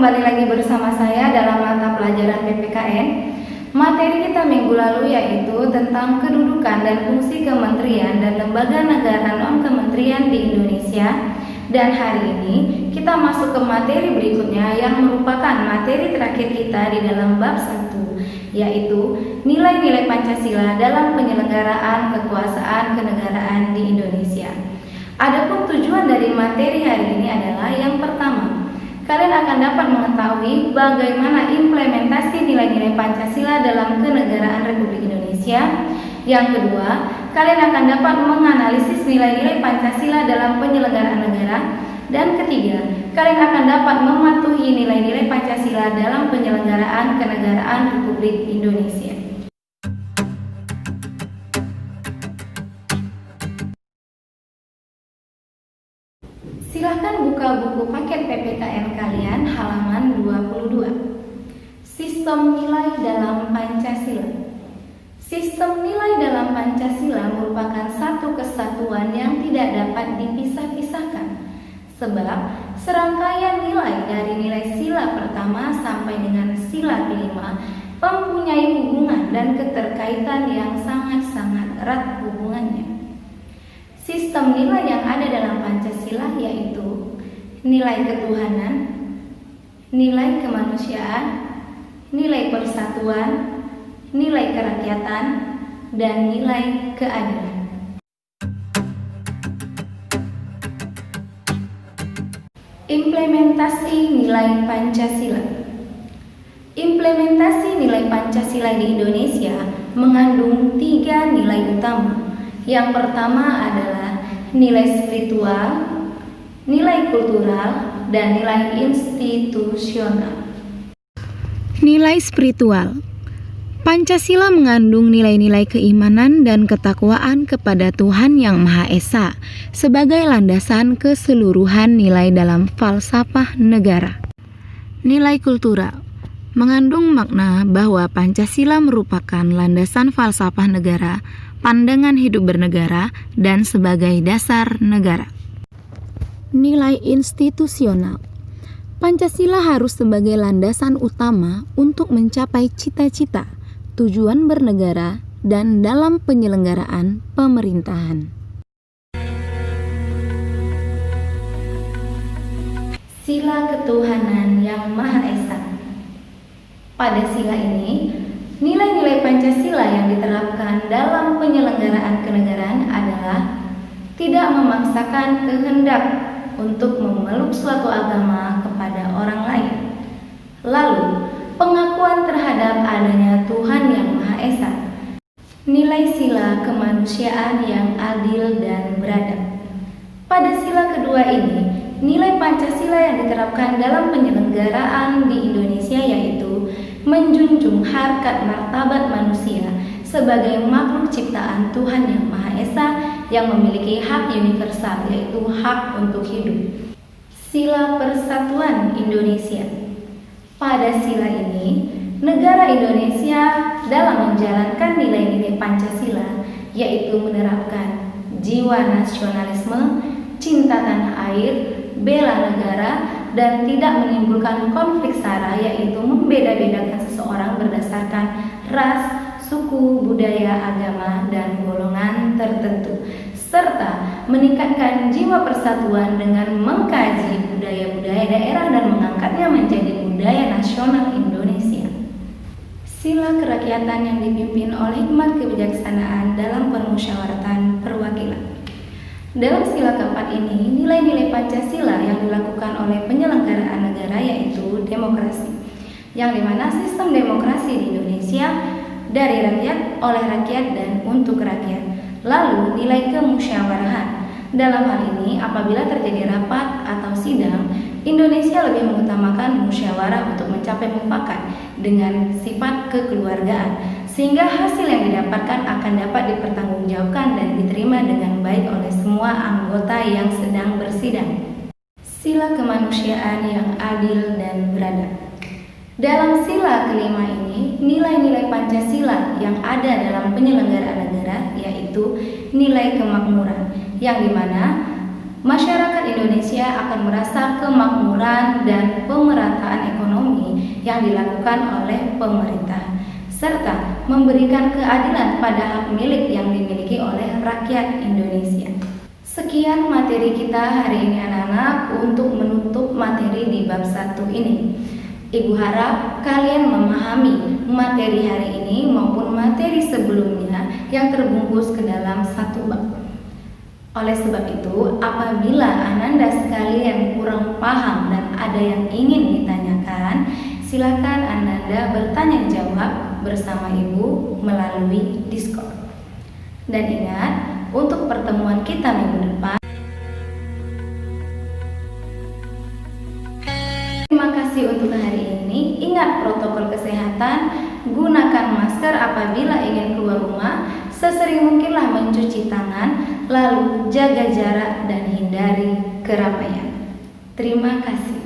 kembali lagi bersama saya dalam mata pelajaran PPKN. Materi kita minggu lalu yaitu tentang kedudukan dan fungsi kementerian dan lembaga negara non-kementerian di Indonesia. Dan hari ini kita masuk ke materi berikutnya yang merupakan materi terakhir kita di dalam bab 1, yaitu nilai-nilai Pancasila dalam penyelenggaraan kekuasaan kenegaraan di Indonesia. Adapun tujuan dari materi hari ini adalah yang pertama, kalian akan dapat mengetahui bagaimana implementasi nilai-nilai Pancasila dalam kenegaraan Republik Indonesia. Yang kedua, kalian akan dapat menganalisis nilai-nilai Pancasila dalam penyelenggaraan negara. Dan ketiga, kalian akan dapat mematuhi nilai-nilai Pancasila dalam penyelenggaraan kenegaraan Republik Indonesia. Silahkan buka buku paket PPKN kalian halaman 22. Sistem nilai dalam Pancasila. Sistem nilai dalam Pancasila merupakan satu kesatuan yang tidak dapat dipisah-pisahkan. Sebab serangkaian nilai dari nilai sila pertama sampai dengan sila kelima mempunyai hubungan dan keterkaitan yang sangat-sangat erat hubungannya. Sistem nilai yang ada dalam Pancasila yaitu nilai ketuhanan, nilai kemanusiaan, nilai persatuan, nilai kerakyatan, dan nilai keadilan. Implementasi nilai Pancasila. Implementasi nilai Pancasila di Indonesia mengandung 3 nilai utama. Yang pertama adalah nilai spiritual, nilai kultural, dan nilai institusional. Nilai spiritual. Pancasila mengandung nilai-nilai keimanan dan ketakwaan kepada Tuhan Yang Maha Esa sebagai landasan keseluruhan nilai dalam falsafah negara. Nilai kultural mengandung makna bahwa Pancasila merupakan landasan falsafah negara, pandangan hidup bernegara, dan sebagai dasar negara. Nilai institusional. Pancasila harus sebagai landasan utama untuk mencapai cita-cita, tujuan bernegara, dan dalam penyelenggaraan pemerintahan. Sila ketuhanan yang Maha Esa. Pada sila ini, nilai-nilai Pancasila yang diterapkan dalam penyelenggaraan kenegaraan adalah tidak memaksakan kehendak untuk memeluk suatu agama kepada orang lain. Lalu, pengakuan terhadap adanya Tuhan Yang Maha Esa. Nilai sila kemanusiaan yang adil dan beradab. Pada sila kedua ini, nilai Pancasila yang diterapkan dalam penyelenggaraan di Indonesia yaitu menjunjung harkat martabat manusia sebagai makhluk ciptaan Tuhan Yang Maha Esa yang memiliki hak universal yaitu hak untuk hidup. Sila Persatuan Indonesia. Pada sila ini, negara Indonesia dalam menjalankan nilai-nilai Pancasila yaitu menerapkan jiwa nasionalisme, cinta tanah air, bela negara, dan tidak menimbulkan konflik sara yaitu membeda-bedakan seseorang berdasarkan ras, suku, budaya, agama, dan golongan tertentu, serta meningkatkan jiwa persatuan dengan mengkaji budaya-budaya daerah dan mengangkatnya menjadi budaya nasional Indonesia. Sila kerakyatan yang dipimpin oleh hikmat kebijaksanaan dalam permusyawaratan perwakilan. Dalam sila keempat ini, nilai-nilai Pancasila yang dilakukan oleh penyelenggaraan negara yaitu demokrasi, yang dimana sistem demokrasi di Indonesia dari rakyat, oleh rakyat, dan untuk rakyat. Lalu nilai kemusyawarahan. Dalam hal ini, apabila terjadi rapat atau sidang, Indonesia lebih mengutamakan musyawarah untuk mencapai mufakat dengan sifat kekeluargaan, sehingga hasil yang didapatkan akan dapat dipertanggungjawabkan dan diterima dengan baik oleh semua anggota yang sedang bersidang. Sila kemanusiaan yang adil dan beradab. Dalam sila kelima ini, nilai-nilai Pancasila yang ada dalam penyelenggaraan negara yaitu nilai kemakmuran, yang dimana masyarakat Indonesia akan merasa kemakmuran dan pemerataan ekonomi yang dilakukan oleh pemerintah, serta memberikan keadilan pada hak milik yang dimiliki oleh rakyat Indonesia. Sekian materi kita hari ini anak-anak untuk menutup materi di bab 1 ini. Ibu harap kalian memahami materi hari ini maupun materi sebelumnya yang terbungkus ke dalam satu bab. Oleh sebab itu, apabila Ananda sekalian kurang paham dan ada yang ingin ditanyakan, silakan Ananda bertanya jawab bersama Ibu melalui Discord. Dan ingat, untuk pertemuan kita minggu depan, terima kasih untuk hari ini. Ingat protokol kesehatan, gunakan masker apabila ingin keluar rumah, sesering mungkinlah mencuci tangan, lalu jaga jarak dan hindari keramaian. Terima kasih.